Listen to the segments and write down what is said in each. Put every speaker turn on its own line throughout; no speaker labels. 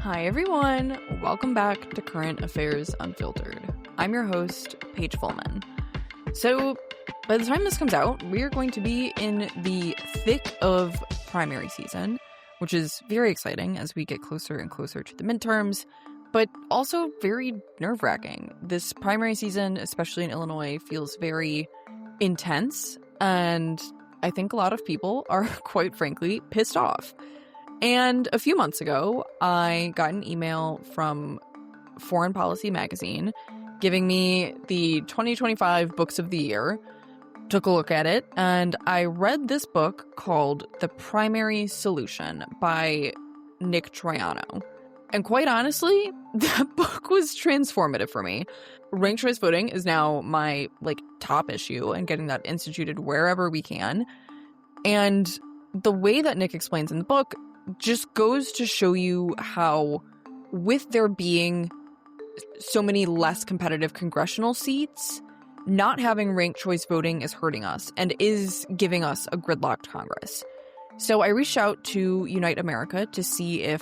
Hi everyone, welcome back to Current Affairs Unfiltered. I'm your host, Paige Fullman. So, by the time this comes out, we are going to be in the thick of primary season, which is very exciting as we get closer and closer to the midterms, but also very nerve-wracking. This primary season, especially in Illinois, feels very intense, and I think a lot of people are, quite frankly, pissed off. And a few months ago, I got an email from Foreign Policy magazine giving me the 2025 Books of the Year, took a look at it, and I read this book called The Primary Solution by Nick Troiano. And quite honestly, that book was transformative for me. Ranked choice voting is now my top issue, and getting that instituted wherever we can. And the way that Nick explains in the book just goes to show you how, with there being so many less competitive congressional seats, not having ranked choice voting is hurting us and is giving us a gridlocked Congress. So I reached out to Unite America to see if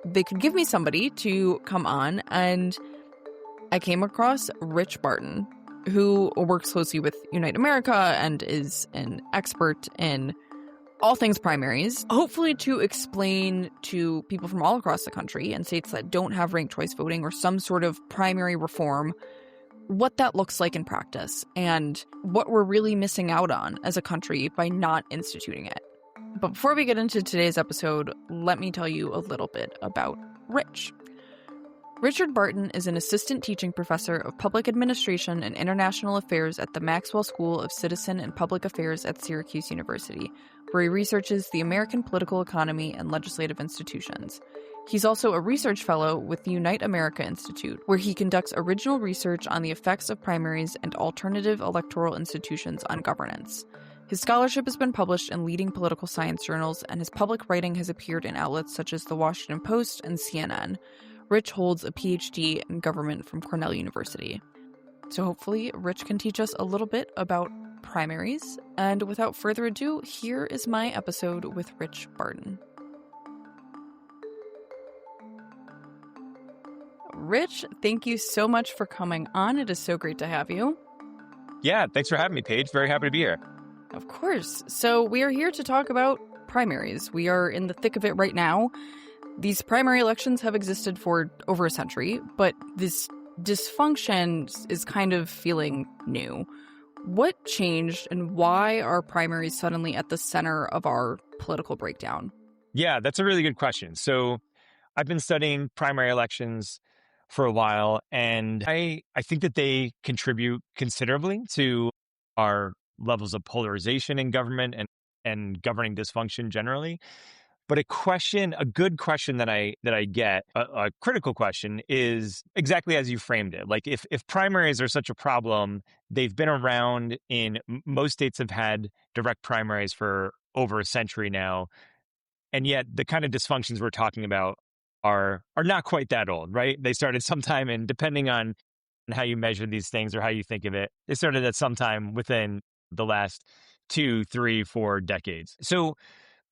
they could give me somebody to come on, and I came across Rich Barton, who works closely with Unite America and is an expert in all things primaries, hopefully to explain to people from all across the country and states that don't have ranked choice voting or some sort of primary reform, what that looks like in practice and what we're really missing out on as a country by not instituting it. But before we get into today's episode, let me tell you a little bit about Rich. Richard Barton is an assistant teaching professor of public administration and international affairs at the Maxwell School of Citizen and Public Affairs at Syracuse University, where he researches the American political economy and legislative institutions. He's also a research fellow with the Unite America Institute, where he conducts original research on the effects of primaries and alternative electoral institutions on governance. His scholarship has been published in leading political science journals, and his public writing has appeared in outlets such as The Washington Post and CNN. Rich holds a PhD in government from Cornell University. So hopefully Rich can teach us a little bit about primaries. And without further ado, here is my episode with Rich Barton. Rich, thank you so much for coming on. It is so great to have you.
Yeah, thanks for having me, Paige. Very happy to be here.
Of course. So we are here to talk about primaries. We are in the thick of it right now. These primary elections have existed for over a century, but this dysfunction is kind of feeling new. What changed, and why are primaries suddenly at the center of our political breakdown?
Yeah, that's a really good question. So I've been studying primary elections for a while, and I think that they contribute considerably to our levels of polarization in government and governing dysfunction generally. But a good question that I get, a critical question, is exactly as you framed it. Like if primaries are such a problem, they've been around most states have had direct primaries for over a century now. And yet the kind of dysfunctions we're talking about are not quite that old, right? They started sometime, and depending on how you measure these things or how you think of it, they started at some time within the last 2, 3, 4 decades. So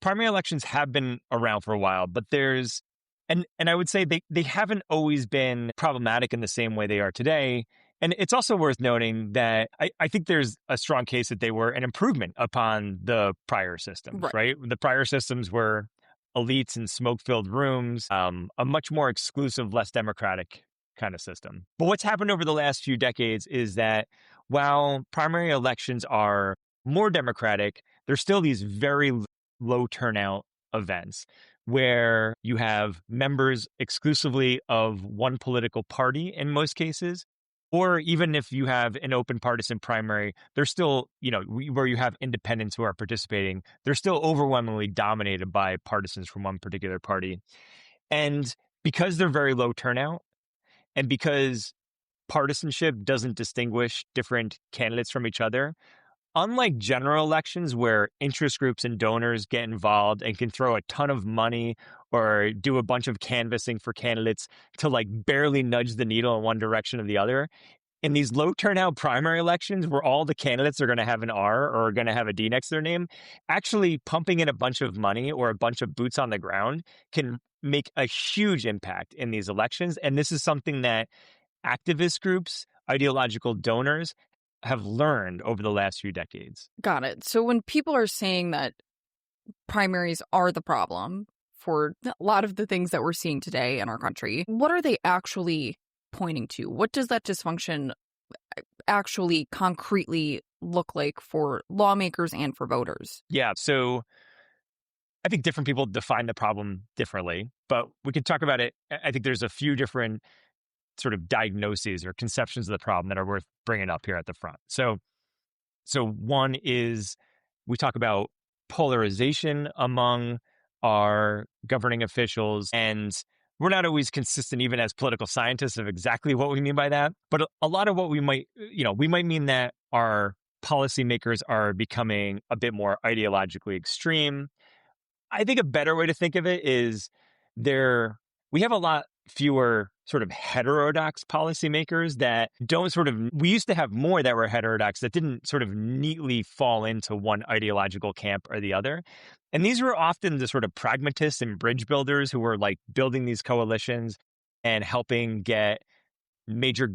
primary elections have been around for a while, but and I would say they haven't always been problematic in the same way they are today. And it's also worth noting that I think there's a strong case that they were an improvement upon the prior systems, right? The prior systems were elites in smoke-filled rooms, a much more exclusive, less democratic kind of system. But what's happened over the last few decades is that while primary elections are more democratic, there's still these very low turnout events where you have members exclusively of one political party in most cases, or even if you have an open partisan primary, they're still, where you have independents who are participating, they're still overwhelmingly dominated by partisans from one particular party. And because they're very low turnout, and because partisanship doesn't distinguish different candidates from each other, unlike general elections where interest groups and donors get involved and can throw a ton of money or do a bunch of canvassing for candidates to barely nudge the needle in one direction or the other, in these low turnout primary elections where all the candidates are going to have an R or are going to have a D next to their name, actually pumping in a bunch of money or a bunch of boots on the ground can make a huge impact in these elections. And this is something that activist groups, ideological donors have learned over the last few decades.
Got it. So when people are saying that primaries are the problem for a lot of the things that we're seeing today in our country, what are they actually pointing to? What does that dysfunction actually concretely look like for lawmakers and for voters?
Yeah. So I think different people define the problem differently, but we can talk about it. I think there's a few different sort of diagnoses or conceptions of the problem that are worth bringing up here at the front. So one is we talk about polarization among our governing officials, and we're not always consistent, even as political scientists, of exactly what we mean by that. But a lot of what we might mean that our policymakers are becoming a bit more ideologically extreme. I think a better way to think of it is we have a lot fewer sort of heterodox policymakers that don't we used to have more that were heterodox that didn't sort of neatly fall into one ideological camp or the other. And these were often the sort of pragmatists and bridge builders who were like building these coalitions and helping get major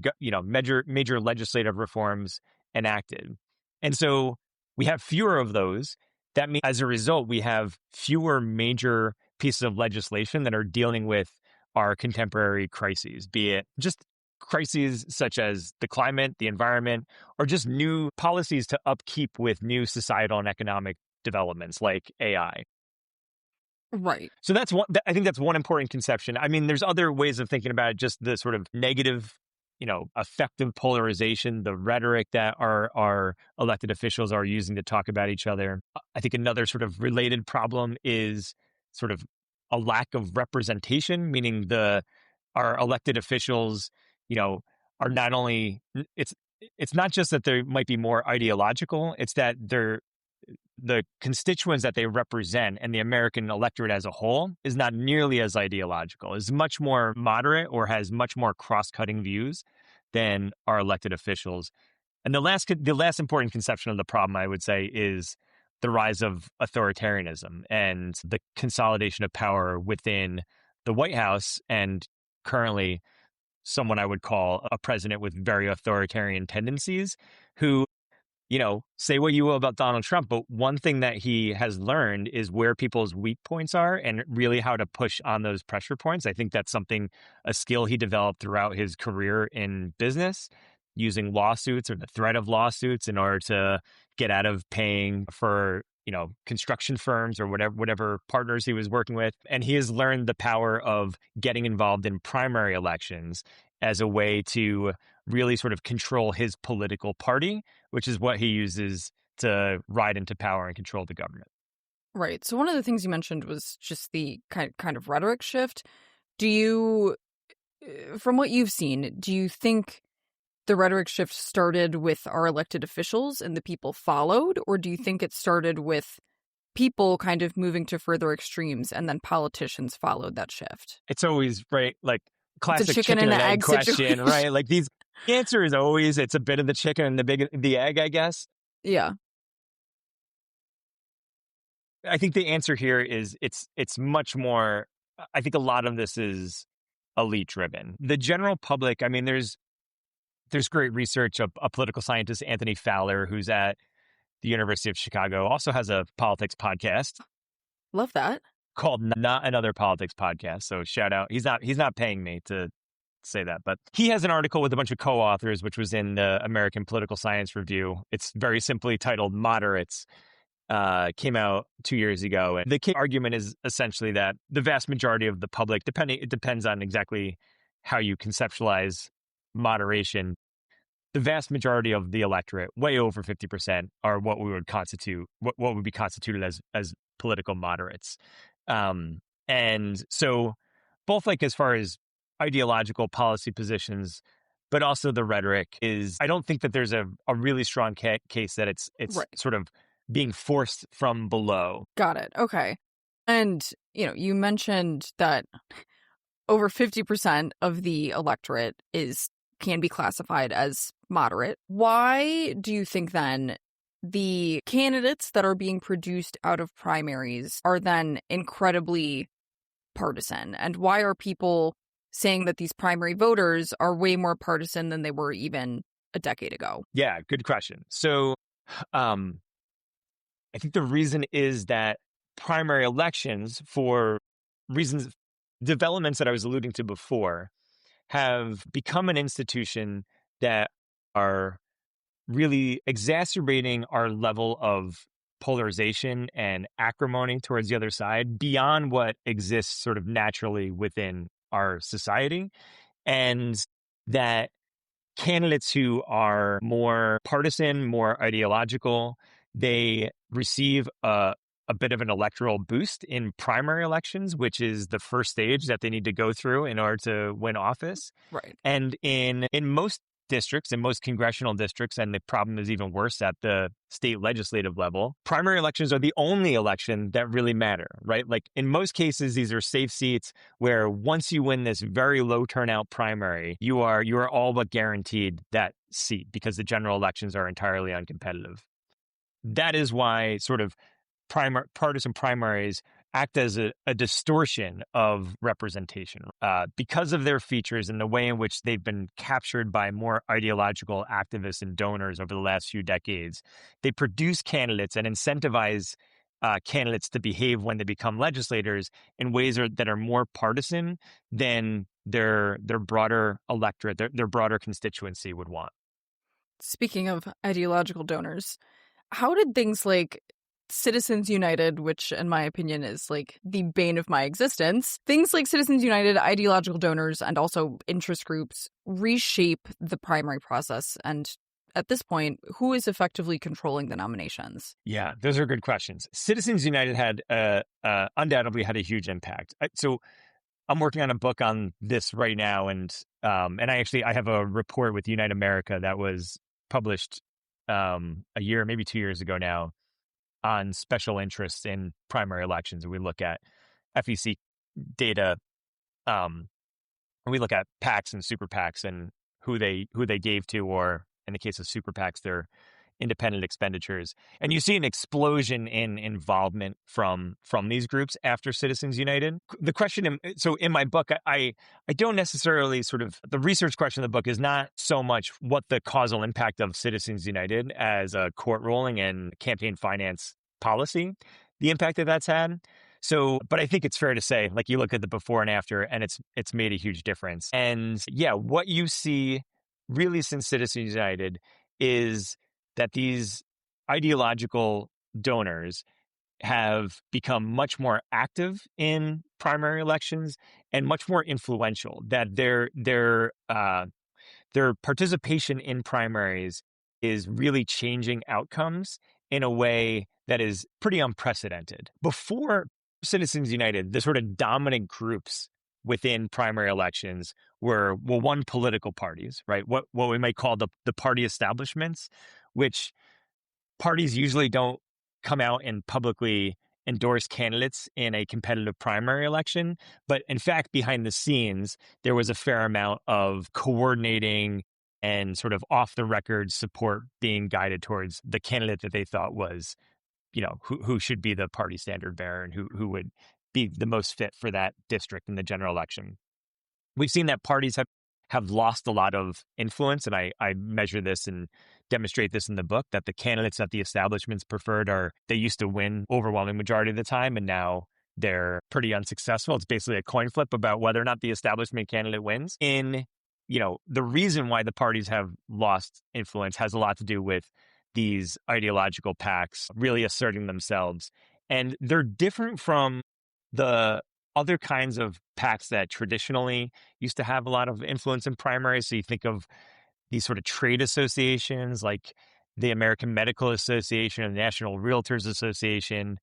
legislative reforms enacted. And so we have fewer of those. That means as a result, we have fewer major pieces of legislation that are dealing with our contemporary crises, be it just crises such as the climate, the environment, or just new policies to upkeep with new societal and economic developments like AI.
Right.
So that's one. I think that's one important conception. I mean, there's other ways of thinking about it, just the sort of negative, effective polarization, the rhetoric that our elected officials are using to talk about each other. I think another sort of related problem is sort of a lack of representation, meaning our elected officials, are not only it's not just that they might be more ideological, it's that the constituents that they represent and the American electorate as a whole is not nearly as ideological, is much more moderate or has much more cross-cutting views than our elected officials. And the last important conception of the problem, I would say, is the rise of authoritarianism and the consolidation of power within the White House, and currently someone I would call a president with very authoritarian tendencies who, say what you will about Donald Trump, but one thing that he has learned is where people's weak points are and really how to push on those pressure points. I think that's a skill he developed throughout his career in business, using lawsuits or the threat of lawsuits in order to get out of paying for, construction firms or whatever partners he was working with. And he has learned the power of getting involved in primary elections as a way to really sort of control his political party, which is what he uses to ride into power and control the government.
Right. So one of the things you mentioned was just the kind of rhetoric shift. Do you, from what you've seen, do you think the rhetoric shift started with our elected officials and the people followed, or do you think it started with people kind of moving to further extremes and then politicians followed that shift?
It's always right, like classic
chicken and egg
question,
situation.
right? Like the answer is always it's a bit of the chicken and the egg, I guess.
Yeah.
I think the answer here is it's much more. I think a lot of this is elite driven. The general public, I mean, there's great research. A political scientist, Anthony Fowler, who's at the University of Chicago, also has a politics podcast.
Love that.
Called Not Another Politics Podcast. So shout out. He's not paying me to say that, but he has an article with a bunch of co-authors, which was in the American Political Science Review. It's very simply titled Moderates. Came out 2 years ago. And the key argument is essentially that the vast majority of the public, it depends on exactly how you conceptualize moderation. The vast majority of the electorate, way over 50%, are what would be constituted as political moderates. And so both like as far as ideological policy positions, but also the rhetoric is, I don't think that there's a really strong case that it's
Right.
sort of being forced from below.
Got it. Okay. And, you mentioned that over 50% of the electorate can be classified as moderate. Why do you think then the candidates that are being produced out of primaries are then incredibly partisan? And why are people saying that these primary voters are way more partisan than they were even a decade ago?
Yeah, good question. So I think the reason is that primary elections, for reasons, developments that I was alluding to before, have become an institution that are really exacerbating our level of polarization and acrimony towards the other side beyond what exists sort of naturally within our society. And that candidates who are more partisan, more ideological, they receive a bit of an electoral boost in primary elections, which is the first stage that they need to go through in order to win office.
Right.
And in most districts, in most congressional districts, and the problem is even worse at the state legislative level, primary elections are the only election that really matter, right? Like in most cases, these are safe seats where once you win this very low turnout primary, you are all but guaranteed that seat because the general elections are entirely uncompetitive. That is why sort of partisan primaries act as a distortion of representation because of their features and the way in which they've been captured by more ideological activists and donors over the last few decades. They produce candidates and incentivize candidates to behave when they become legislators in ways that are more partisan than their broader electorate, their broader constituency would want.
Speaking of ideological donors, how did things like Citizens United, which in my opinion is like the bane of my existence, things like Citizens United, ideological donors, and also interest groups reshape the primary process? And at this point, who is effectively controlling the nominations?
Yeah, those are good questions. Citizens United had undoubtedly had a huge impact. So I'm working on a book on this right now, and I have a report with Unite America that was published a year, maybe 2 years ago now, on special interests in primary elections. And we look at FEC data, and we look at PACs and super PACs and who they gave to, or in the case of super PACs, their independent expenditures. And you see an explosion in involvement from these groups after Citizens United. The question, so in my book, I don't necessarily the research question of the book is not so much what the causal impact of Citizens United as a court ruling and campaign finance policy, the impact that that's had. So, but I think it's fair to say, like, you look at the before and after, and it's made a huge difference. And yeah, what you see really since Citizens United is that these ideological donors have become much more active in primary elections and much more influential. That their participation in primaries is really changing outcomes in a way that is pretty unprecedented. Before Citizens United, the sort of dominant groups within primary elections were, well, one, political parties, right? What we might call the party establishments, which parties usually don't come out and publicly endorse candidates in a competitive primary election. But in fact, behind the scenes, there was a fair amount of coordinating and sort of off the record support being guided towards the candidate that they thought was, who should be the party standard bearer and who would be the most fit for that district in the general election. We've seen that parties have lost a lot of influence, and I measure this and demonstrate this in the book, that the candidates that the establishments preferred they used to win overwhelming majority of the time, and now they're pretty unsuccessful. It's basically a coin flip about whether or not the establishment candidate wins. The reason why the parties have lost influence has a lot to do with these ideological PACs really asserting themselves. And they're different from the other kinds of PACs that traditionally used to have a lot of influence in primaries. So you think of these sort of trade associations like the American Medical Association and the National Realtors Association,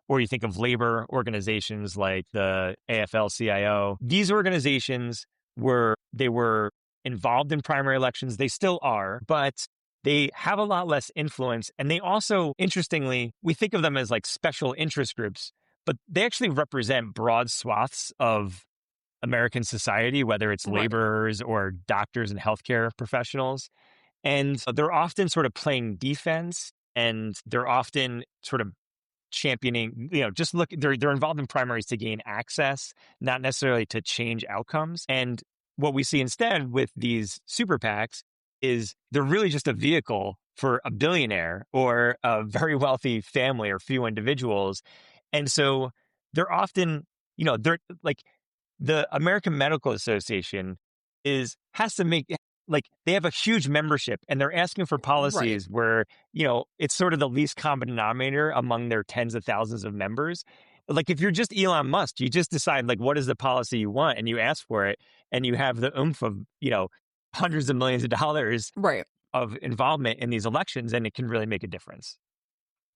or you think of labor organizations like the AFL-CIO. These organizations were involved in primary elections. They still are, but they have a lot less influence. And they also, interestingly, we think of them as like special interest groups, but they actually represent broad swaths of American society, whether it's
Right.
laborers or doctors and healthcare professionals. And they're often sort of playing defense, and they're often sort of championing, just look, they're involved in primaries to gain access, not necessarily to change outcomes. And what we see instead with these super PACs is they're really just a vehicle for a billionaire or a very wealthy family or few individuals. And so they're often, they're like the American Medical Association has to make, like, they have a huge membership, and they're asking for
Right.
policies where, it's sort of the least common denominator among their tens of thousands of members. Like, if you're just Elon Musk, you just decide, like, what is the policy you want, and you ask for it, and you have the oomph of, hundreds of millions of dollars
Right.
of involvement in these elections, and it can really make a difference.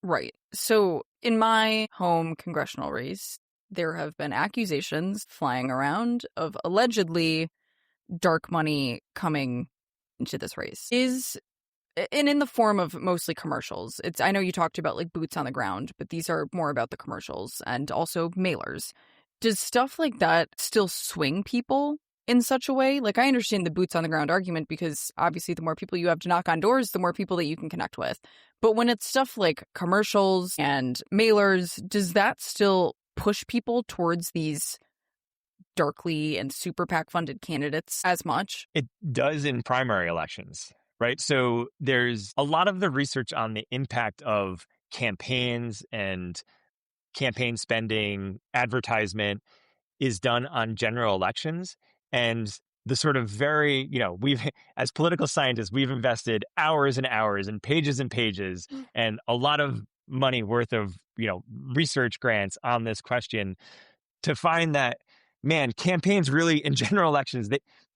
Right. So, in my home congressional race, there have been accusations flying around of allegedly dark money coming into this race. And in the form of mostly commercials. I know you talked about like boots on the ground, but these are more about the commercials and also mailers. Does stuff like that still swing people in such a way? Like, I understand the boots on the ground argument because obviously the more people you have to knock on doors, the more people that you can connect with. But when it's stuff like commercials and mailers, does that still push people towards these darkly and super PAC funded candidates as much?
It does in primary elections, right? So there's a lot of the research on the impact of campaigns and campaign spending, advertisement is done on general elections. And the sort of very, as political scientists, we've invested hours and hours and pages and a lot of money worth of, research grants on this question to find that, man, campaigns really in general elections,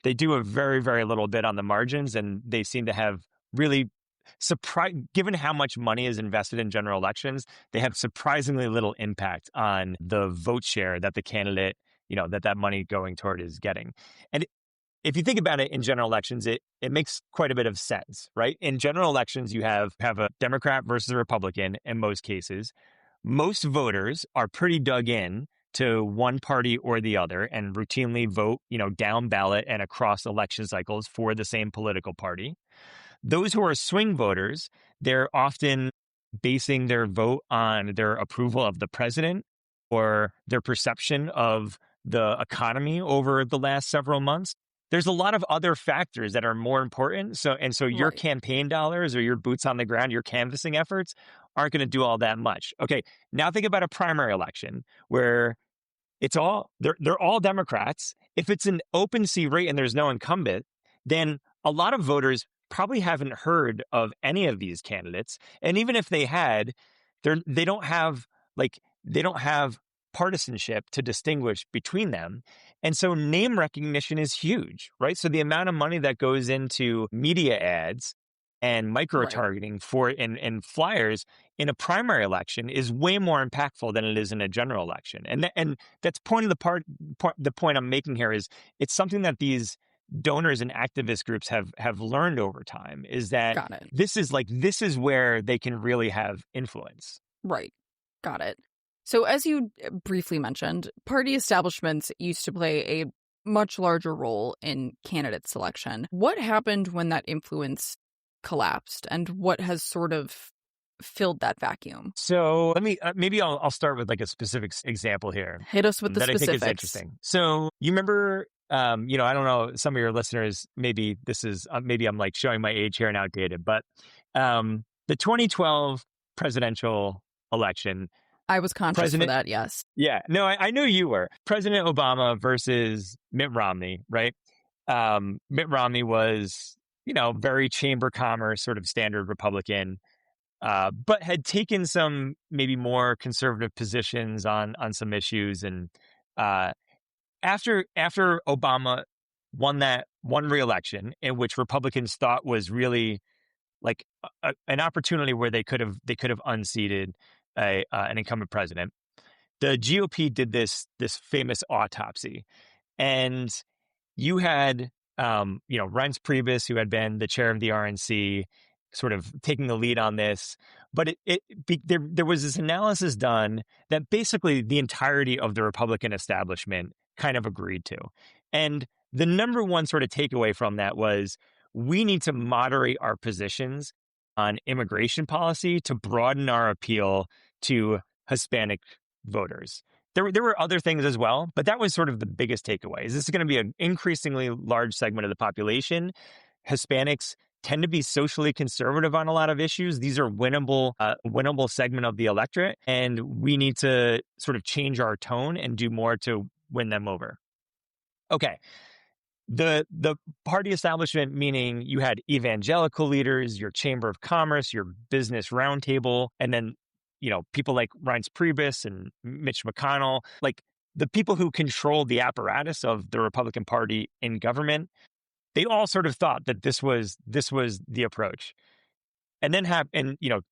they do a very, very little bit on the margins, and they seem to have really given how much money is invested in general elections, they have surprisingly little impact on the vote share that the candidate, that money going toward is getting. And if you think about it in general elections, it makes quite a bit of sense, right? In general elections, you have a Democrat versus a Republican in most cases. Most voters are pretty dug in to one party or the other and routinely vote, down ballot and across election cycles for the same political party. Those who are swing voters, they're often basing their vote on their approval of the president or their perception of the economy over the last several months. There's a lot of other factors that are more important. So your
Right.
campaign dollars or your boots on the ground, your canvassing efforts aren't going to do all that much. Okay, now think about a primary election where they're all Democrats. If it's an open seat rate and there's no incumbent, then a lot of voters probably haven't heard of any of these candidates. And even if they had, they don't have partisanship to distinguish between them. And so name recognition is huge, right? So the amount of money that goes into media ads and micro
Right.
targeting and flyers in a primary election is way more impactful than it is in a general election. And that's the point I'm making here is it's something that these donors and activist groups have learned over time, is that
Got it.
this is where they can really have influence.
Right. Got it. So, as you briefly mentioned, party establishments used to play a much larger role in candidate selection. What happened when that influence collapsed, and what has sort of filled that vacuum?
So let me maybe I'll start with like a specific example here
Hit us with the
that I think is
specifics.
interesting. So you remember, I don't know, some of your listeners, maybe this is maybe I'm like showing my age here and outdated, but the 2012 presidential election.
I was conscious for that, yes.
Yeah, no, I knew you were. President Obama versus Mitt Romney, right? Mitt Romney was, very chamber commerce, sort of standard Republican, but had taken some maybe more conservative positions on some issues. And after Obama won re-election, in which Republicans thought was really like an opportunity where they could have unseated an incumbent president, the GOP did this famous autopsy, and you had Reince Priebus, who had been the chair of the RNC, sort of taking the lead on this. But there was this analysis done that basically the entirety of the Republican establishment kind of agreed to, and the number one sort of takeaway from that was we need to moderate our positions on immigration policy to broaden our appeal to Hispanic voters. There were other things as well, but that was sort of the biggest takeaway. Is this is going to be an increasingly large segment of the population? Hispanics tend to be socially conservative on a lot of issues. These are winnable segment of the electorate, and we need to sort of change our tone and do more to win them over. Okay. The party establishment, meaning you had evangelical leaders, your Chamber of Commerce, your business roundtable, and then, people like Reince Priebus and Mitch McConnell, like the people who controlled the apparatus of the Republican Party in government, they all sort of thought that this was the approach. And then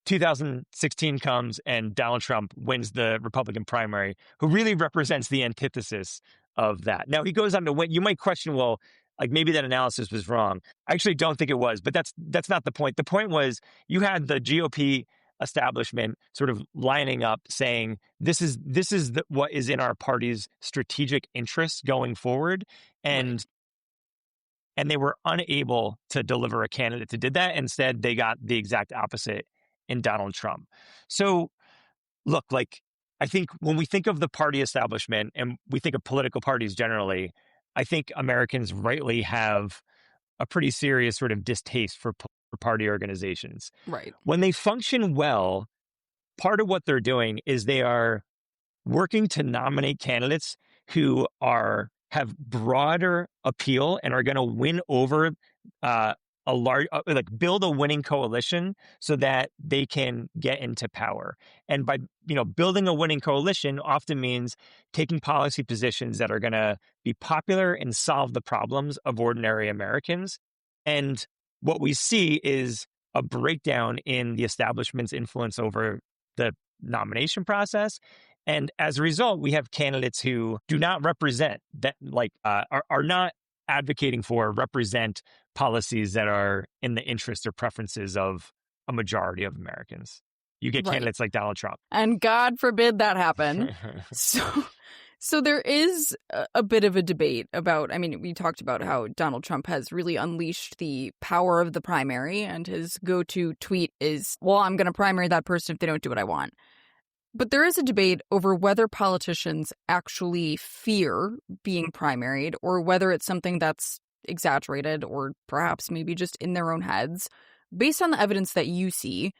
2016 comes and Donald Trump wins the Republican primary, who really represents the antithesis of that. Now he goes on to win. You might question, well, like maybe that analysis was wrong. I actually don't think it was, but that's not the point. The point was you had the GOP establishment sort of lining up saying this is what is in our party's strategic interests going forward, and they were unable to deliver a candidate that did that. Instead, they got the exact opposite in Donald Trump. So look, like, I think when we think of the party establishment and we think of political parties generally, I think Americans rightly have a pretty serious sort of distaste for party organizations.
Right.
When they function well, part of what they're doing is they are working to nominate candidates who have broader appeal and are going to win over build a winning coalition so that they can get into power. And by building a winning coalition often means taking policy positions that are going to be popular and solve the problems of ordinary Americans. And what we see is a breakdown in the establishment's influence over the nomination process. And as a result, we have candidates who do not represent that, are not advocating for, represent policies that are in the interest or preferences of a majority of Americans. You get candidates like Donald Trump.
And God forbid that happen. So there is a bit of a debate about, we talked about how Donald Trump has really unleashed the power of the primary, and his go-to tweet is, well, I'm going to primary that person if they don't do what I want. But there is a debate over whether politicians actually fear being primaried or whether it's something that's exaggerated or perhaps maybe just in their own heads. Based on the evidence that you see,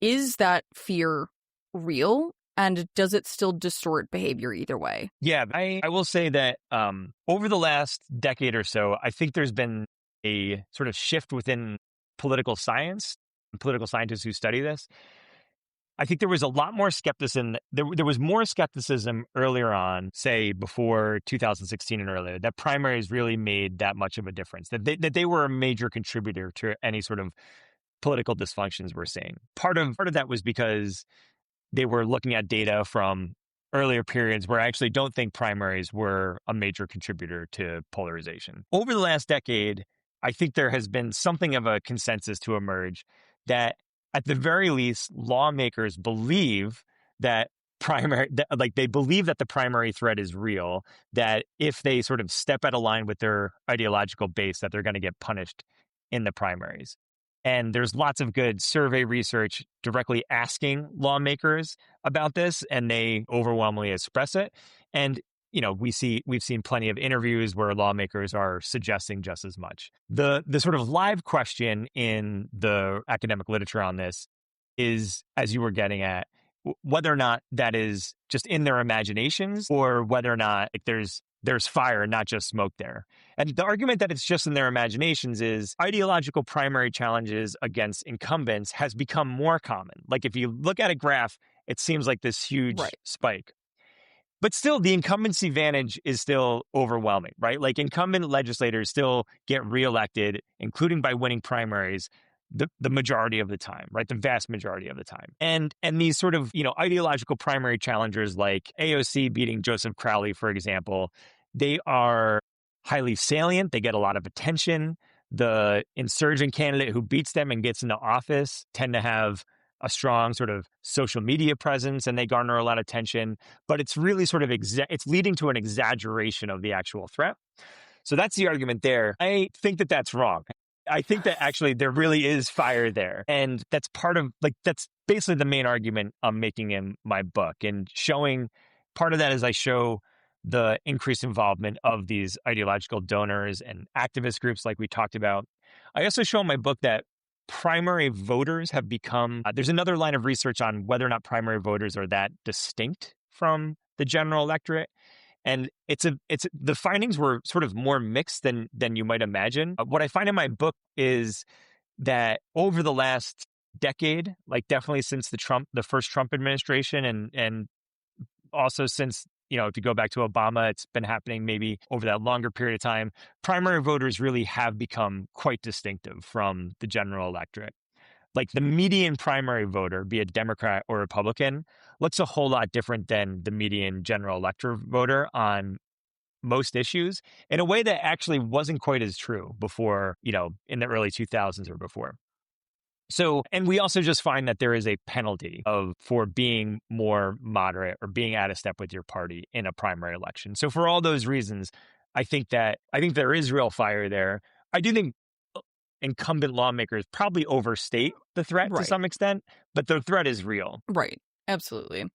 is that fear real? And does it still distort behavior either way?
Yeah, I will say that over the last decade or so, I think there's been a sort of shift within political science, political scientists who study this. I think there was a lot more skepticism. There was more skepticism earlier on, say before 2016 and earlier, that primaries really made that much of a difference, that they were a major contributor to any sort of political dysfunctions we're seeing. Part of that was because they were looking at data from earlier periods where I actually don't think primaries were a major contributor to polarization. Over the last decade, I think there has been something of a consensus to emerge that at the very least, lawmakers believe that they believe that the primary threat is real, that if they sort of step out of line with their ideological base, that they're going to get punished in the primaries. And there's lots of good survey research directly asking lawmakers about this, and they overwhelmingly express it. And we've seen plenty of interviews where lawmakers are suggesting just as much. The sort of live question in the academic literature on this is, as you were getting at, whether or not that is just in their imaginations or whether or not there's fire, not just smoke there. And the argument that it's just in their imaginations is ideological primary challenges against incumbents has become more common. Like if you look at a graph, it seems like this huge spike. But still, the incumbency advantage is still overwhelming, right? Like incumbent legislators still get reelected, including by winning primaries, the majority of the time, right? The vast majority of the time. And these sort of, ideological primary challengers like AOC beating Joseph Crowley, for example, they are highly salient. They get a lot of attention. The insurgent candidate who beats them and gets into office tend to have a strong sort of social media presence, and they garner a lot of attention, but it's really sort of it's leading to an exaggeration of the actual threat. So that's the argument there. I think that that's wrong. I think that actually there really is fire there. And that's that's basically the main argument I'm making in my book, and showing part of that is I show the increased involvement of these ideological donors and activist groups like we talked about. I also show in my book that primary voters have become, there's another line of research on whether or not primary voters are that distinct from the general electorate. And the findings were sort of more mixed than you might imagine. What I find in my book is that over the last decade, like definitely since the first Trump administration, and also since, to go back to Obama, it's been happening maybe over that longer period of time, primary voters really have become quite distinctive from the general electorate. Like the median primary voter, be it Democrat or Republican, looks a whole lot different than the median general elector voter on most issues, in a way that actually wasn't quite as true before, in the early 2000s or before. So, and we also just find that there is a penalty for being more moderate or being out of step with your party in a primary election. So for all those reasons, I think there is real fire there. I do think incumbent lawmakers probably overstate the threat to some extent, but the threat is real.
Right. Absolutely.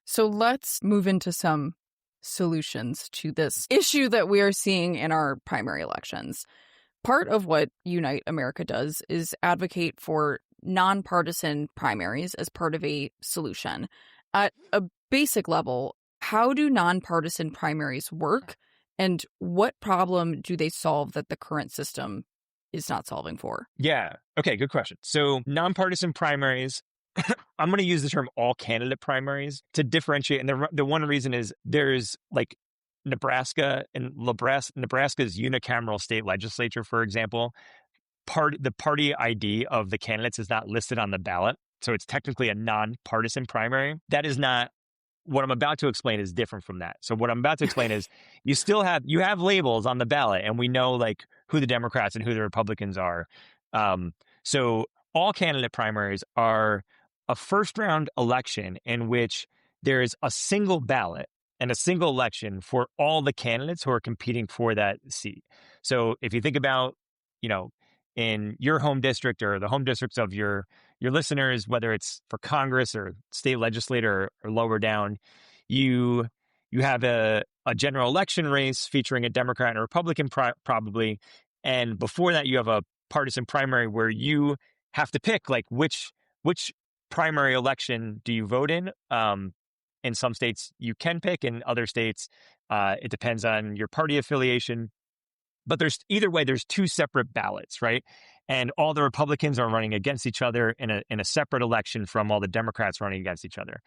So let's move into some solutions to this issue that we are seeing in our primary elections. Part of what Unite America does is advocate for nonpartisan primaries as part of a solution. At a basic level, how do nonpartisan primaries work, and what problem do they solve that the current system is not solving for?
Yeah. Okay, good question. So nonpartisan primaries, I'm going to use the term all candidate primaries to differentiate. And the one reason is there's like Nebraska's unicameral state legislature, for example, the party ID of the candidates is not listed on the ballot. So it's technically a nonpartisan primary. That is not what I'm about to explain is different from that. So what I'm about to explain is you have labels on the ballot, and we know like who the Democrats and who the Republicans are. So all candidate primaries are a first round election in which there is a single ballot and a single election for all the candidates who are competing for that seat. So if you think about, in your home district or the home districts of your listeners, whether it's for Congress or state legislator or lower down, you have a general election race featuring a Democrat and a Republican probably. And before that, you have a partisan primary where you have to pick like which primary election do you vote in. In some states you can pick, in other states it depends on your party affiliation. But either way, there's two separate ballots, right? And all the Republicans are running against each other in a separate election from all the Democrats running against each other.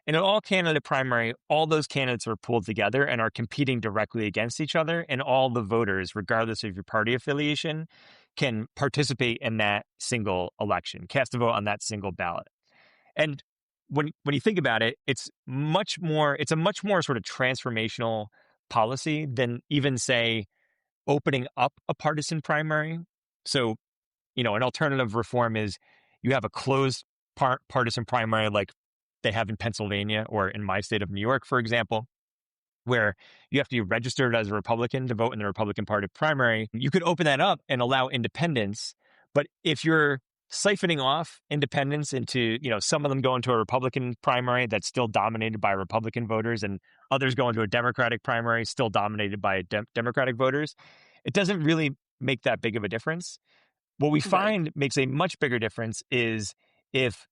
In an all candidate primary, all those candidates are pulled together and are competing directly against each other. And all the voters, regardless of your party affiliation, can participate in that single election, cast a vote on that single ballot. And when you think about it, it's a much more sort of transformational policy than even, say, opening up a partisan primary. So, an alternative reform is you have a closed partisan primary like they have in Pennsylvania or in my state of New York, for example, where you have to be registered as a Republican to vote in the Republican Party primary. You could open that up and allow independents. But if you're siphoning off independents into, some of them go into a Republican primary that's still dominated by Republican voters, and others go into a Democratic primary still dominated by Democratic voters, it doesn't really make that big of a difference. What we find makes a much bigger difference is if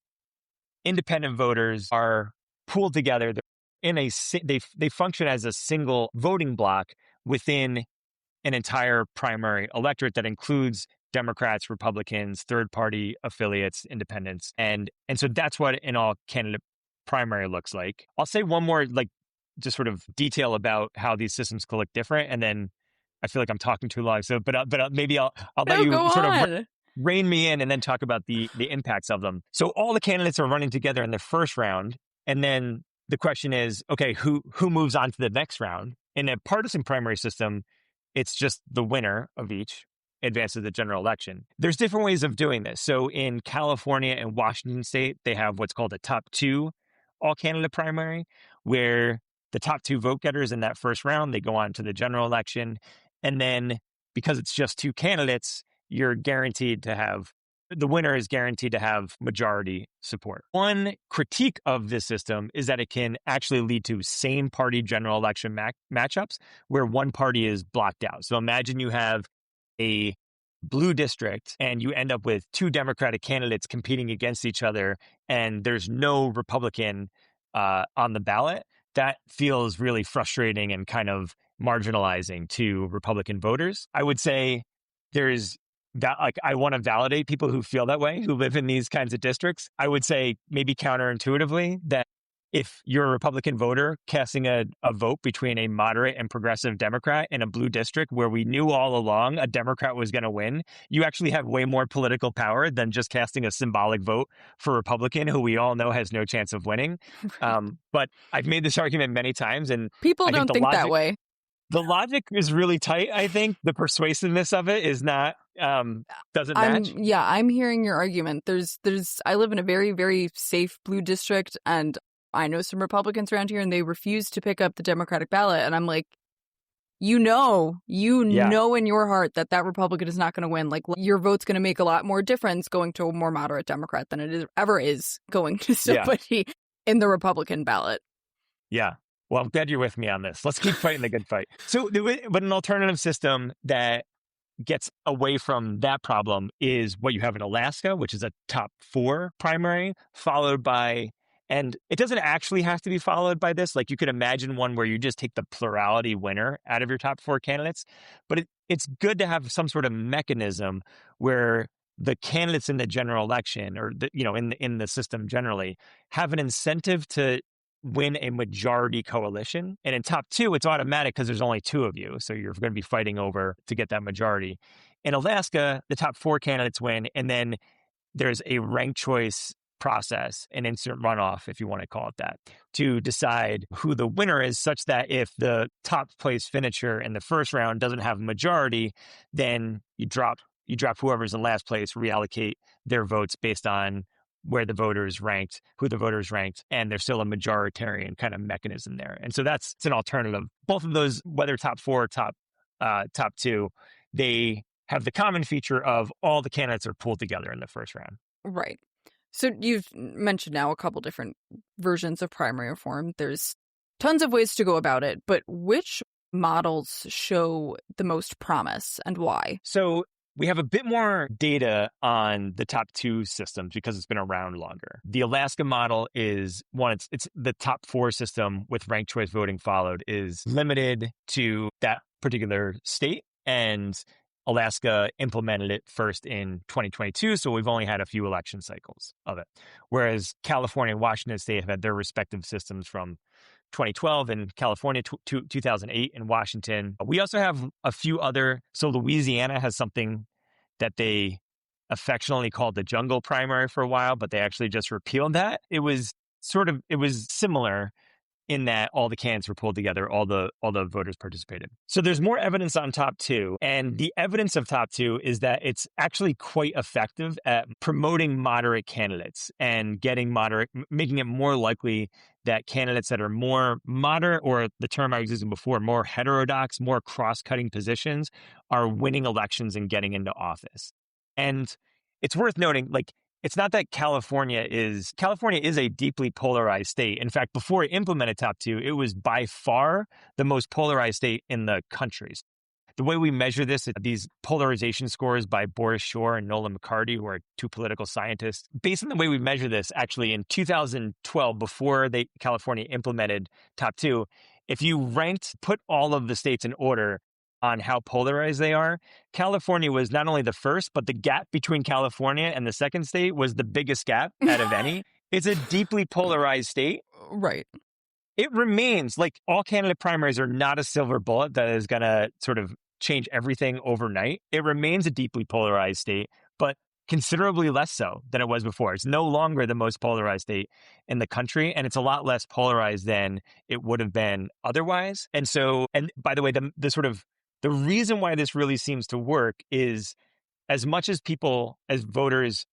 independent voters are pooled together they function as a single voting block within an entire primary electorate that includes Democrats, Republicans, third-party affiliates, independents. And so that's what an all-candidate primary looks like. I'll say one more, just sort of detail about how these systems can look different, and then I feel like I'm talking too long. So, but maybe I'll let you sort of rein me in and then talk about the impacts of them. So all the candidates are running together in the first round, and then the question is, okay, who moves on to the next round? In a partisan primary system, it's just the winner of each advances the general election. There's different ways of doing this. So in California and Washington State, they have what's called a top two all-candidate primary, where the top two vote getters in that first round, they go on to the general election. And then because it's just two candidates, the winner is guaranteed to have majority support. One critique of this system is that it can actually lead to same party general election matchups where one party is blocked out. So imagine you have a blue district and you end up with two Democratic candidates competing against each other and there's no Republican on the ballot. That feels really frustrating and kind of marginalizing to Republican voters. I would say there's that, like, I want to validate people who feel that way, who live in these kinds of districts. I would say maybe counterintuitively that if you're a Republican voter casting a vote between a moderate and progressive Democrat in a blue district where we knew all along a Democrat was going to win, you actually have way more political power than just casting a symbolic vote for a Republican who we all know has no chance of winning. But I've made this argument many times, and
people
I think
don't think that way.
The logic is really tight. I think the persuasiveness of it is not doesn't match.
I'm hearing your argument. I live in a very, very safe blue district, and I know some Republicans around here, and they refuse to pick up the Democratic ballot. And I'm like, you know in your heart that Republican is not going to win. Like, your vote's going to make a lot more difference going to a more moderate Democrat than it ever is going to somebody in the Republican ballot.
Yeah. Well, I'm glad you're with me on this. Let's keep fighting the good fight. So, but an alternative system that gets away from that problem is what you have in Alaska, which is a top 4 primary, followed by, and it doesn't actually have to be followed by this. Like, you could imagine one where you just take the plurality winner out of your top 4 candidates. But it's good to have some sort of mechanism where the candidates in the general election, or in the system generally, have an incentive to win a majority coalition. And in top 2, it's automatic because there's only 2 of you. So you're going to be fighting over to get that majority. In Alaska, the top 4 candidates win. And then there's a ranked choice process, an instant runoff, if you want to call it that, to decide who the winner is, such that if the top place finisher in the first round doesn't have a majority, then you drop whoever's in last place, reallocate their votes based on where the voters ranked, who the voters ranked, and there's still a majoritarian kind of mechanism there. And so it's an alternative. Both of those, whether top 4 or top 2, they have the common feature of all the candidates are pooled together in the first round.
Right. So you've mentioned now a couple different versions of primary reform. There's tons of ways to go about it, but which models show the most promise and why?
So we have a bit more data on the top 2 systems because it's been around longer. The Alaska model is one, it's the top 4 system with ranked choice voting followed is limited to that particular state. And Alaska implemented it first in 2022, so we've only had a few election cycles of it. Whereas California and Washington State have had their respective systems from 2012 in California, 2008 in Washington. We also have a few other. So Louisiana has something that they affectionately called the jungle primary for a while, but they actually just repealed that. It was similar in that all the candidates were pulled together, all the voters participated. So there's more evidence on top 2. And the evidence of top 2 is that it's actually quite effective at promoting moderate candidates and making it more likely that candidates that are more moderate, or the term I was using before, more heterodox, more cross-cutting positions, are winning elections and getting into office. And it's worth noting, like, it's not that California is a deeply polarized state. In fact, before it implemented top 2, it was by far the most polarized state in the country. The way we measure this, these polarization scores by Boris Shore and Nolan McCarty, who are 2 political scientists. Based on the way we measure this, actually in 2012, before California implemented top 2, if you put all of the states in order on how polarized they are, California was not only the first, but the gap between California and the second state was the biggest gap out of any. It's a deeply polarized state.
Right.
It remains, like, all candidate primaries are not a silver bullet that is going to sort of change everything overnight. It remains a deeply polarized state, but considerably less so than it was before. It's no longer the most polarized state in the country, and it's a lot less polarized than it would have been otherwise. And by the way, the reason why this really seems to work is, as much as voters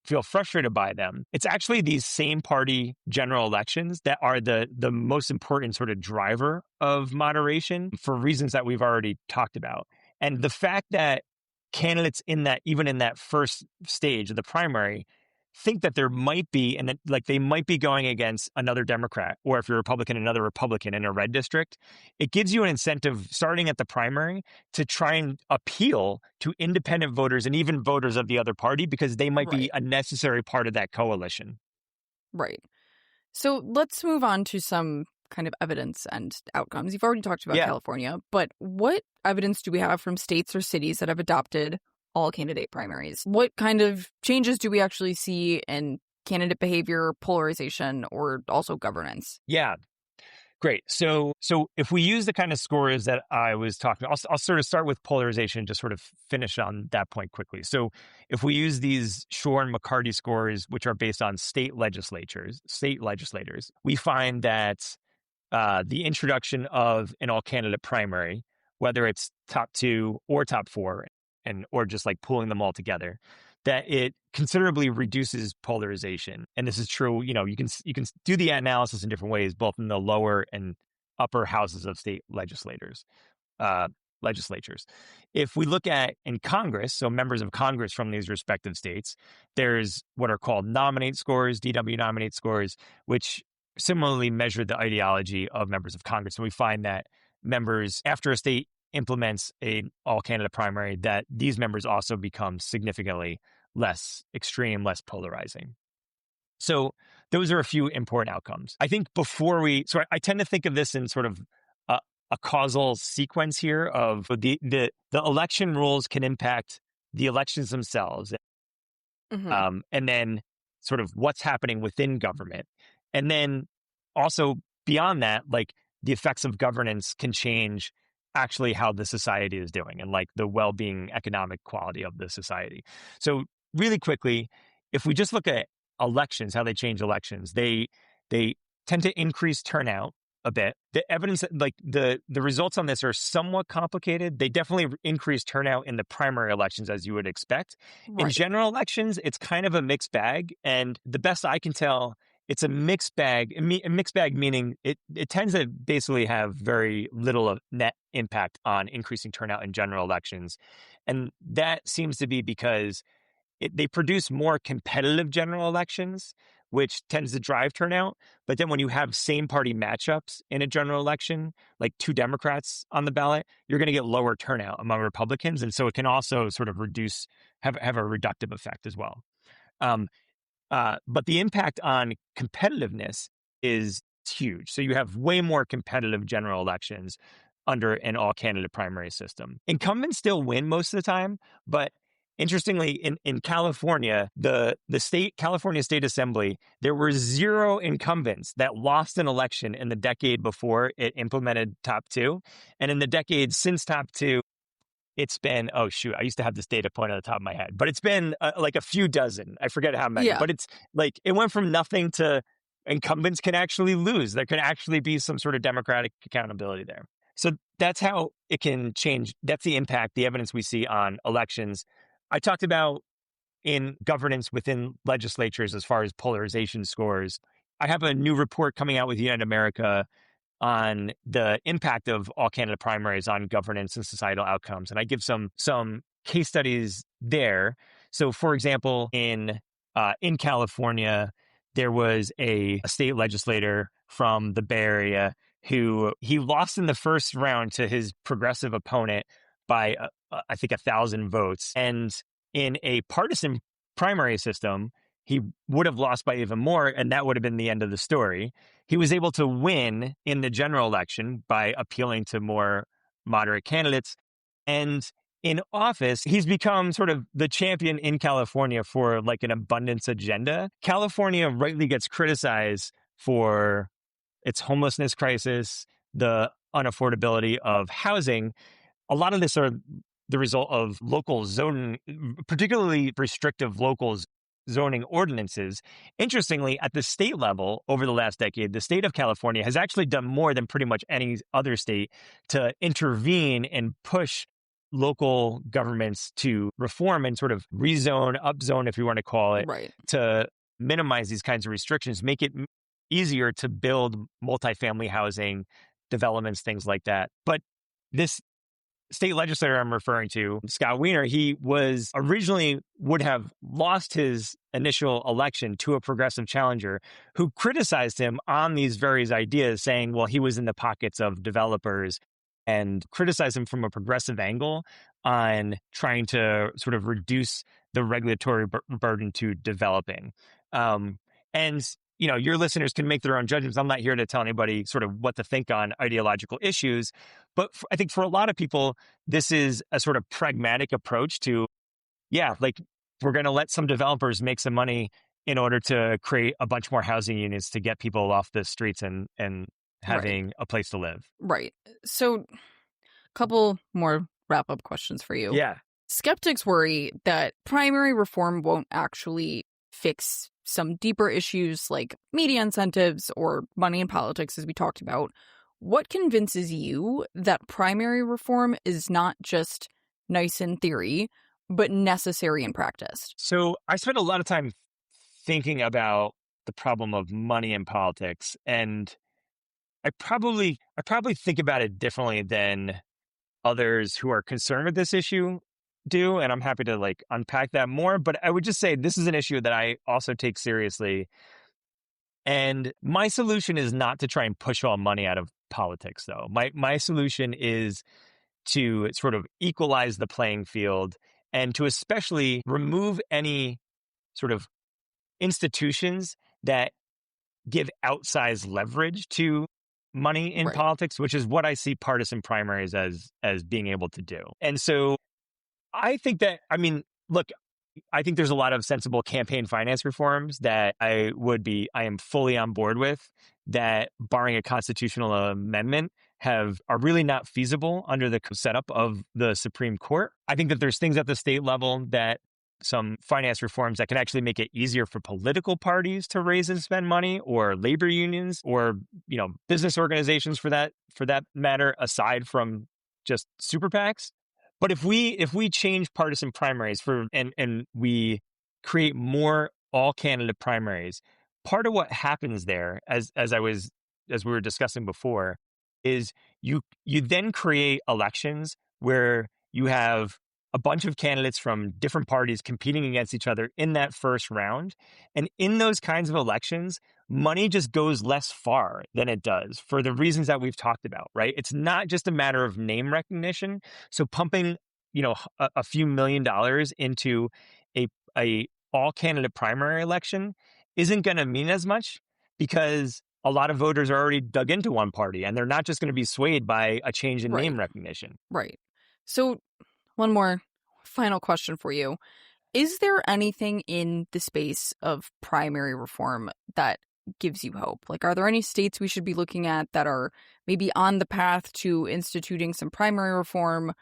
feel frustrated by them, it's actually these same party general elections that are the most important sort of driver of moderation for reasons that we've already talked about. And the fact that candidates even in that first stage of the primary, think that there might be, and that like they might be going against another Democrat, or if you're Republican, another Republican in a red district. It gives you an incentive starting at the primary to try and appeal to independent voters and even voters of the other party, because they might be
Right.
a necessary part of that coalition.
Right. So let's move on to some kind of evidence and outcomes. You've already talked about
Yeah.
California, but what evidence do we have from states or cities that have adopted all candidate primaries? What kind of changes do we actually see in candidate behavior, polarization, or also governance?
Yeah. Great. So if we use the kind of scores that I was talking about, I'll sort of start with polarization, just sort of finish on that point quickly. So if we use these Shore and McCarty scores, which are based on state legislators, we find that the introduction of an all-candidate primary, whether it's top two or top four, or just like pooling them all together, that it considerably reduces polarization. And this is true. You can do the analysis in different ways, both in the lower and upper houses of state uh, legislatures. If we look at in Congress, so members of Congress from these respective states, there's what are called nominate scores, DW nominate scores, which similarly measure the ideology of members of Congress. And we find that members, after a state implements an all-candidate primary, that these members also become significantly less extreme, less polarizing. So those are a few important outcomes. I think I tend to think of this in sort of a causal sequence here of the election rules can impact the elections themselves, and then sort of what's happening within government. And then also beyond that, like the effects of governance can change actually how the society is doing and like the well-being, economic quality of the society. So really quickly, if we just look at elections, how they change elections, they tend to increase turnout a bit. The evidence, like the results on this are somewhat complicated. They definitely increase turnout in the primary elections, as you would expect. In
Right.
general elections, it's kind of a mixed bag. And the best I can tell, it's a mixed bag. A mixed bag meaning it tends to basically have very little of net impact on increasing turnout in general elections. And that seems to be because they produce more competitive general elections, which tends to drive turnout. But then when you have same party matchups in a general election, like two Democrats on the ballot, you're going to get lower turnout among Republicans. And so it can also sort of have a reductive effect as well. But the impact on competitiveness is huge. So you have way more competitive general elections under an all-candidate primary system. Incumbents still win most of the time, but interestingly, in California, the California State Assembly, there were 0 incumbents that lost an election in the decade before it implemented top two. And in the decade since top two, it's been, oh shoot, I used to have this data point on the top of my head, but it's been like a few dozen. I forget how many,
Yeah.
but it's like it went from nothing to incumbents can actually lose. There can actually be some sort of democratic accountability there. So that's how it can change. That's the impact, the evidence we see on elections. I talked about in governance within legislatures as far as polarization scores. I have a new report coming out with United America on the impact of all candidate primaries on governance and societal outcomes. And I give some case studies there. So for example, in California, there was a state legislator from the Bay Area who he lost in the first round to his progressive opponent by I think 1,000 votes. And in a partisan primary system, he would have lost by even more, and that would have been the end of the story. He was able to win in the general election by appealing to more moderate candidates. And in office, he's become sort of the champion in California for like an abundance agenda. California rightly gets criticized for its homelessness crisis, the unaffordability of housing. A lot of this are the result of local zoning, particularly restrictive local zoning ordinances. Interestingly, at the state level, over the last decade, the state of California has actually done more than pretty much any other state to intervene and push local governments to reform and sort of rezone, upzone, if you want to call it,
Right.
to minimize these kinds of restrictions, make it easier to build multifamily housing developments, things like that. But this state legislator I'm referring to, Scott Wiener, he was originally would have lost his initial election to a progressive challenger who criticized him on these various ideas, saying, well, he was in the pockets of developers, and criticized him from a progressive angle on trying to sort of reduce the regulatory burden to developing. And your listeners can make their own judgments. I'm not here to tell anybody sort of what to think on ideological issues. But I think for a lot of people, this is a sort of pragmatic approach to, yeah, like we're going to let some developers make some money in order to create a bunch more housing units to get people off the streets and
Right.
having a place to live.
Right. So, couple more wrap up questions for you.
Yeah.
Skeptics worry that primary reform won't actually fix some deeper issues like media incentives or money in politics, as we talked about. What convinces you that primary reform is not just nice in theory, but necessary in practice?
So I spent a lot of time thinking about the problem of money in politics, and I probably think about it differently than others who are concerned with this issue do, and I'm happy to like unpack that more. But I would just say this is an issue that I also take seriously. And my solution is not to try and push all money out of politics, though. My solution is to sort of equalize the playing field and to especially remove any sort of institutions that give outsized leverage to money in
Right.
politics, which is what I see partisan primaries as being able to do. And so I think that, I mean, look, I think there's a lot of sensible campaign finance reforms that I am fully on board with, that barring a constitutional amendment are really not feasible under the setup of the Supreme Court. I think that there's things at the state level, that some finance reforms that can actually make it easier for political parties to raise and spend money, or labor unions, or business organizations for that matter, aside from just super PACs. But if we change partisan primaries and we create more all candidate primaries, part of what happens there, as we were discussing before, is you then create elections where you have a bunch of candidates from different parties competing against each other in that first round. And in those kinds of elections, money just goes less far than it does for the reasons that we've talked about, right? It's not just a matter of name recognition. So pumping, a few $1,000,000 into a all candidate primary election isn't going to mean as much, because a lot of voters are already dug into one party and they're not just going to be swayed by a change in
Right.
name recognition.
Right. So, one more final question for you. Is there anything in the space of primary reform that gives you hope? Like, are there any states we should be looking at that are maybe on the path to instituting some primary reform?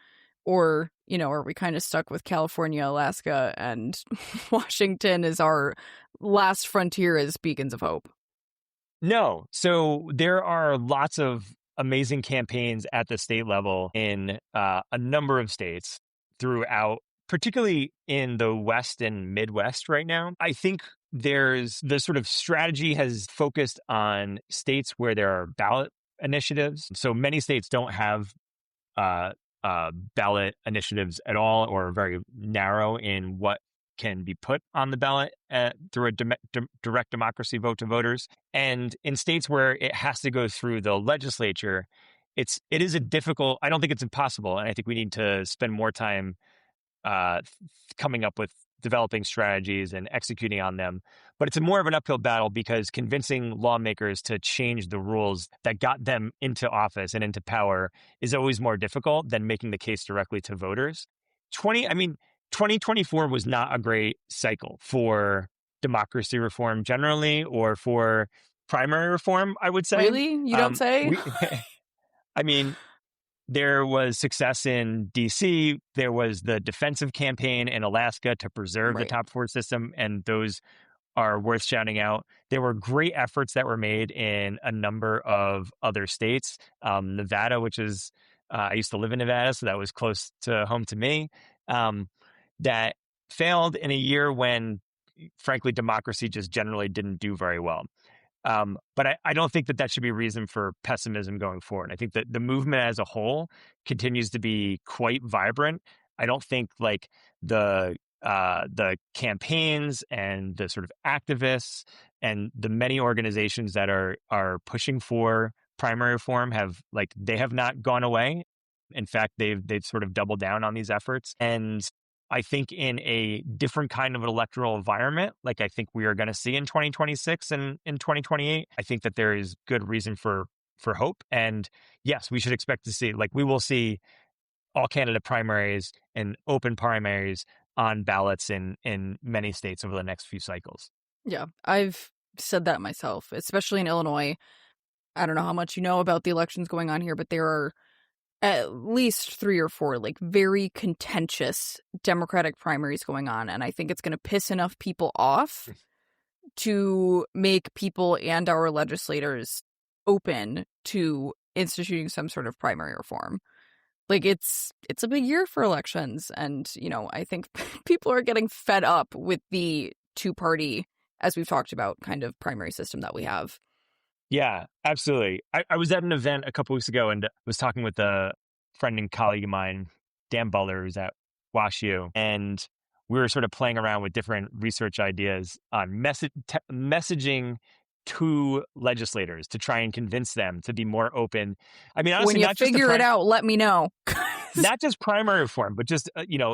Or, are we kind of stuck with California, Alaska, and Washington as our last frontier as beacons of hope?
No. So there are lots of amazing campaigns at the state level in a number of states throughout, particularly in the West and Midwest right now. I think there's the sort of strategy has focused on states where there are ballot initiatives. So many states don't have uh, ballot initiatives at all, or very narrow in what can be put on the ballot through a direct democracy vote to voters. And in states where it has to go through the legislature, it is a difficult, I don't think it's impossible. And I think we need to spend more time uh, coming up with developing strategies and executing on them. But it's more of an uphill battle, because convincing lawmakers to change the rules that got them into office and into power is always more difficult than making the case directly to voters. 2024 was not a great cycle for democracy reform generally, or for primary reform, I would say.
Really? You don't say?
We, I mean, there was success in DC. There was the defensive campaign in Alaska to preserve the
Right.
top four system, and those are worth shouting out. There were great efforts that were made in a number of other states. Nevada, which is, I used to live in Nevada, so that was close to home to me, that failed in a year when, frankly, democracy just generally didn't do very well. But I don't think that should be reason for pessimism going forward. I think that the movement as a whole continues to be quite vibrant. I don't think like the campaigns and the sort of activists and the many organizations that are pushing for primary reform have not gone away. In fact, they've sort of doubled down on these efforts. And I think in a different kind of electoral environment, like I think we are going to see in 2026 and in 2028, I think that there is good reason for hope. And yes, we should expect to see, we will see all candidate primaries and open primaries on ballots in many states over the next few cycles.
Yeah, I've said that myself, especially in Illinois. I don't know how much you know about the elections going on here, but there are at least 3 or 4 very contentious Democratic primaries going on, and I think it's going to piss enough people off to make people and our legislators open to instituting some sort of primary reform. It's a big year for elections, and I think people are getting fed up with the 2-party, as we've talked about, kind of primary system that we have.
Yeah, absolutely. I was at an event a couple weeks ago and was talking with a friend and colleague of mine, Dan Butler, who's at WashU, and we were sort of playing around with different research ideas on messaging to legislators to try and convince them to be more open. I mean, honestly,
when you figure it out, let me know.
Not just primary reform, but just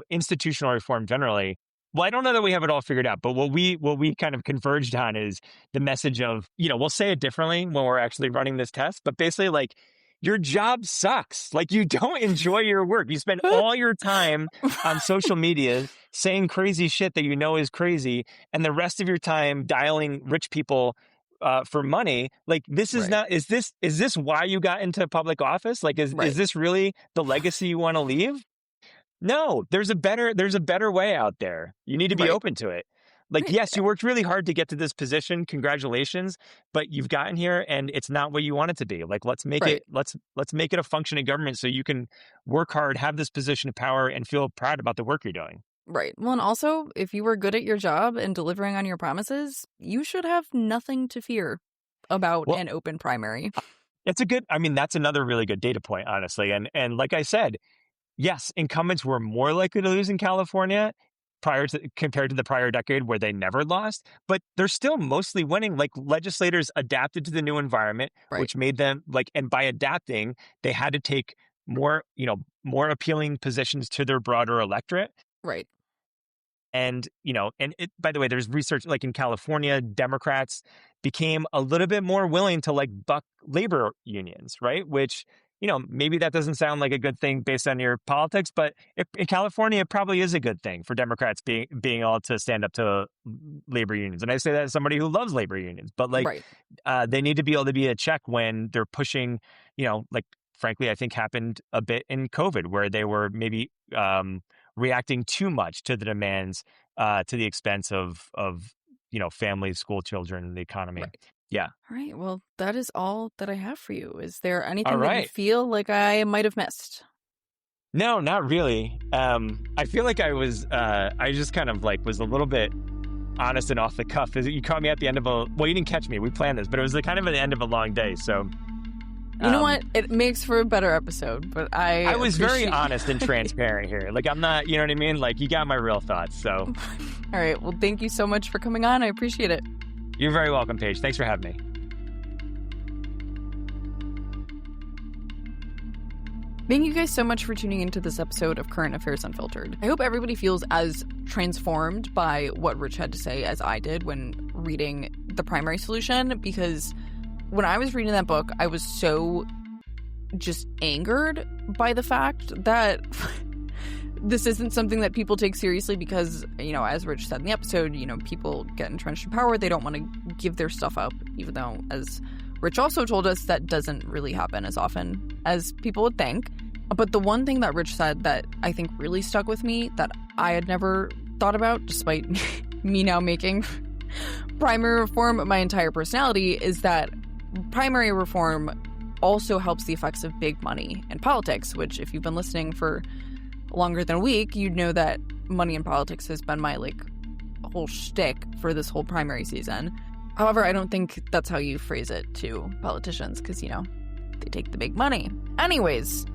institutional reform generally. Well, I don't know that we have it all figured out, but what we kind of converged on is the message of, we'll say it differently when we're actually running this test, but basically your job sucks. You don't enjoy your work. You spend all your time on social media saying crazy shit that is crazy, and the rest of your time dialing rich people for money. This is not, is this why you got into public office? Is this really the legacy you want to leave? No, there's a better way out there. You need to be open to it. Yes, you worked really hard to get to this position. Congratulations, but you've gotten here and it's not what you want it to be. Let's make it a functioning government so you can work hard, have this position of power, and feel proud about the work you're doing.
Right. Well, and also, if you were good at your job and delivering on your promises, you should have nothing to fear about an open primary.
That's another really good data point, honestly. And like I said, yes, incumbents were more likely to lose in California compared to the prior decade where they never lost, but they're still mostly winning. Legislators adapted to the new environment, which made them and by adapting, they had to take more appealing positions to their broader electorate.
Right.
And, by the way, there's research in California, Democrats became a little bit more willing to buck labor unions, right? Which, maybe that doesn't sound like a good thing based on your politics, but in California, it probably is a good thing for Democrats being able to stand up to labor unions. And I say that as somebody who loves labor unions, but they need to be able to be a check when they're pushing, frankly, I think happened a bit in COVID where they were maybe reacting too much to the demands to the expense of families, school children, the economy.
Right.
Yeah.
All right. Well, that is all that I have for you. Is there anything that you feel like I might have missed?
No, not really. I feel like I just kind of was a little bit honest and off the cuff. You caught me at the end of you didn't catch me. We planned this, but it was kind of at the end of a long day. So
you know what? It makes for a better episode, but I
was very honest and transparent here. I'm not, you know what I mean? You got my real thoughts. So.
All right. Well, thank you so much for coming on. I appreciate it.
You're very welcome, Paige. Thanks for having me.
Thank you guys so much for tuning into this episode of Current Affairs Unfiltered. I hope everybody feels as transformed by what Rich had to say as I did when reading The Primary Solution, because when I was reading that book, I was so just angered by the fact that this isn't something that people take seriously because, as Rich said in the episode, people get entrenched in power. They don't want to give their stuff up, even though, as Rich also told us, that doesn't really happen as often as people would think. But the one thing that Rich said that I think really stuck with me that I had never thought about, despite me now making primary reform my entire personality, is that primary reform also helps the effects of big money in politics, which if you've been listening for longer than a week, you'd know that money in politics has been my whole shtick for this whole primary season. However, I don't think that's how you phrase it to politicians because, you know, they take the big money. Anyways,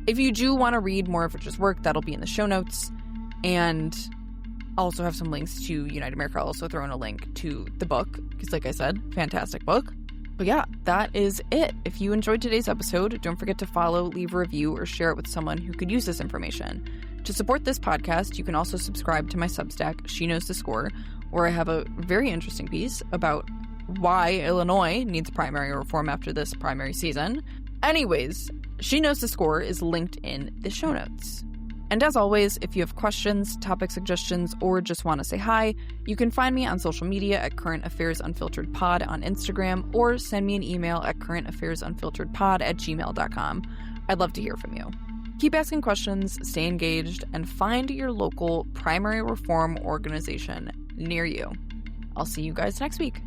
if you do want to read more of Rich's work, that'll be in the show notes. And I'll also have some links to Unite America. I'll also throw in a link to the book because, like I said, fantastic book. But yeah, that is it. If you enjoyed today's episode, don't forget to follow, leave a review, or share it with someone who could use this information. To support this podcast, you can also subscribe to my Substack, She Knows the Score, where I have a very interesting piece about why Illinois needs primary reform after this primary season. Anyways, She Knows the Score is linked in the show notes. And as always, if you have questions, topic suggestions, or just want to say hi, you can find me on social media at Current Affairs Unfiltered Pod on Instagram, or send me an email at currentaffairs.unfilteredpod@gmail.com. I'd love to hear from you. Keep asking questions, stay engaged, and find your local primary reform organization near you. I'll see you guys next week.